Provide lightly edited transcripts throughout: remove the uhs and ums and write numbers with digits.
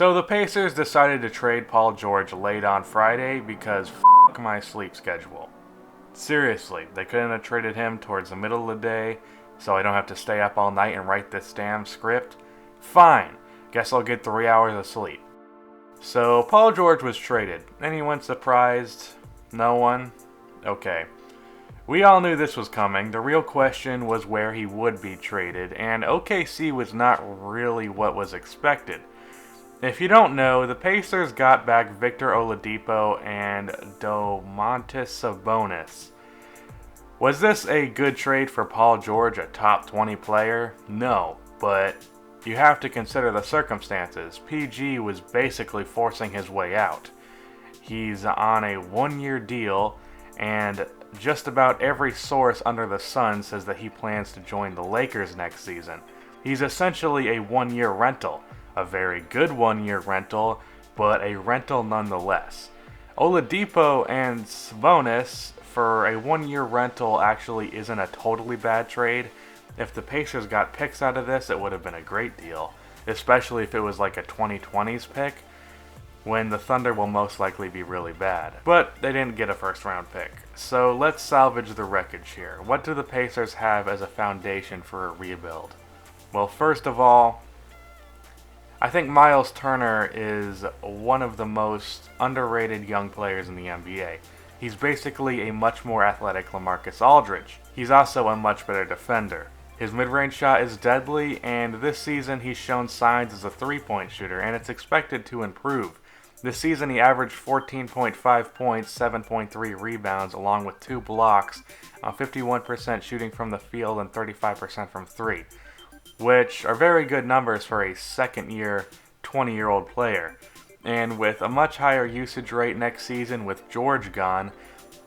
So the Pacers decided to trade Paul George late on Friday because f*** my sleep schedule. Seriously, they couldn't have traded him towards the middle of the day so I don't have to stay up all night and write this damn script? Fine, guess I'll get 3 hours of sleep. So Paul George was traded. Anyone surprised? No one? Okay. We all knew this was coming. The real question was where he would be traded, and OKC was not really what was expected. If you don't know, the Pacers got back Victor Oladipo and Domantas Sabonis. Was this a good trade for Paul George, a top 20 player? No, but you have to consider the circumstances. PG was basically forcing his way out. He's on a 1-year deal, and just about every source under the sun says that he plans to join the Lakers next season. He's essentially a 1-year rental. A very good 1-year rental, but a rental nonetheless. Oladipo and Sabonis for a 1-year rental actually isn't a totally bad trade. If the Pacers got picks out of this, it would have been a great deal, especially if it was like a 2020s pick, when the Thunder will most likely be really bad. But they didn't get a first round pick. So let's salvage the wreckage here. What do the Pacers have as a foundation for a rebuild? Well, first of all, I think Miles Turner is one of the most underrated young players in the NBA. He's basically a much more athletic LaMarcus Aldridge. He's also a much better defender. His mid-range shot is deadly, and this season he's shown signs as a three-point shooter, and it's expected to improve. This season he averaged 14.5 points, 7.3 rebounds, along with 2 blocks, on 51% shooting from the field and 35% from 3. Which are very good numbers for a second-year, 20-year-old player. And with a much higher usage rate next season with George gone,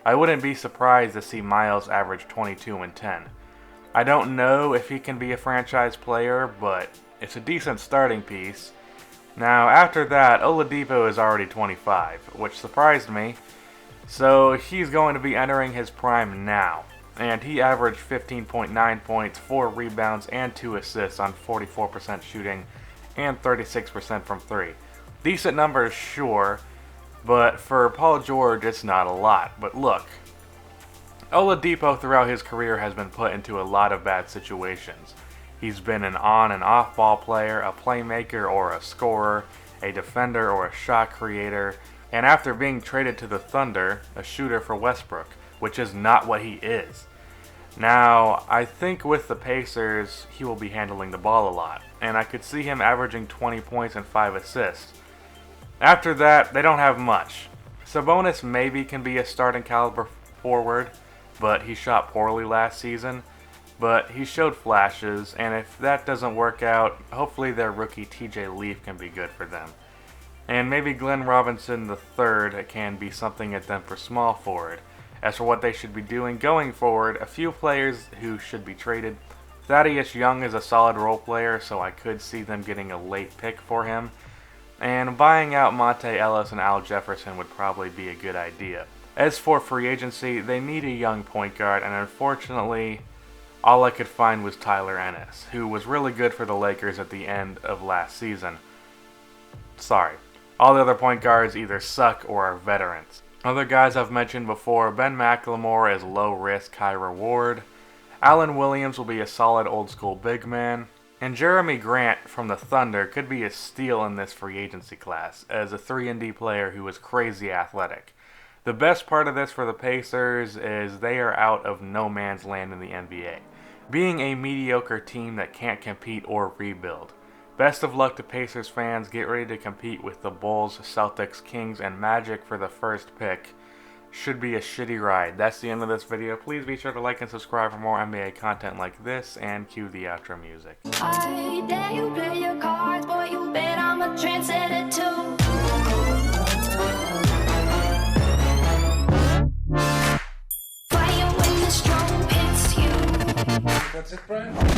I wouldn't be surprised to see Miles average 22 and 10. I don't know if he can be a franchise player, but it's a decent starting piece. Now, after that, Oladipo is already 25, which surprised me. So he's going to be entering his prime now. And he averaged 15.9 points, 4 rebounds, and 2 assists on 44% shooting and 36% from 3. Decent numbers, sure, but for Paul George, it's not a lot. But look, Oladipo throughout his career has been put into a lot of bad situations. He's been an on and off ball player, a playmaker or a scorer, a defender or a shot creator, and after being traded to the Thunder, a shooter for Westbrook, which is not what he is. Now, I think with the Pacers, he will be handling the ball a lot, and I could see him averaging 20 points and 5 assists. After that, they don't have much. Sabonis maybe can be a starting caliber forward, but he shot poorly last season. But he showed flashes, and if that doesn't work out, hopefully their rookie TJ Leaf can be good for them. And maybe Glenn Robinson III can be something at them for small forward. As for what they should be doing going forward, a few players who should be traded. Thaddeus Young is a solid role player, so I could see them getting a late pick for him. And buying out Monte Ellis and Al Jefferson would probably be a good idea. As for free agency, they need a young point guard, and unfortunately, all I could find was Tyler Ennis, who was really good for the Lakers at the end of last season. Sorry. All the other point guards either suck or are veterans. Other guys I've mentioned before, Ben McLemore is low risk, high reward. Allen Williams will be a solid old school big man. And Jeremy Grant from the Thunder could be a steal in this free agency class, as a 3-and-D player who is crazy athletic. The best part of this for the Pacers is they are out of no man's land in the NBA, being a mediocre team that can't compete or rebuild. Best of luck to Pacers fans. Get ready to compete with the Bulls, Celtics, Kings, and Magic for the first pick. Should be a shitty ride. That's the end of this video. Please be sure to like and subscribe for more NBA content like this, and cue the outro music. I dare you play your cards, boy, you bet I'm a trendsetter too. Fire when the strong hits you. That's it, Brian?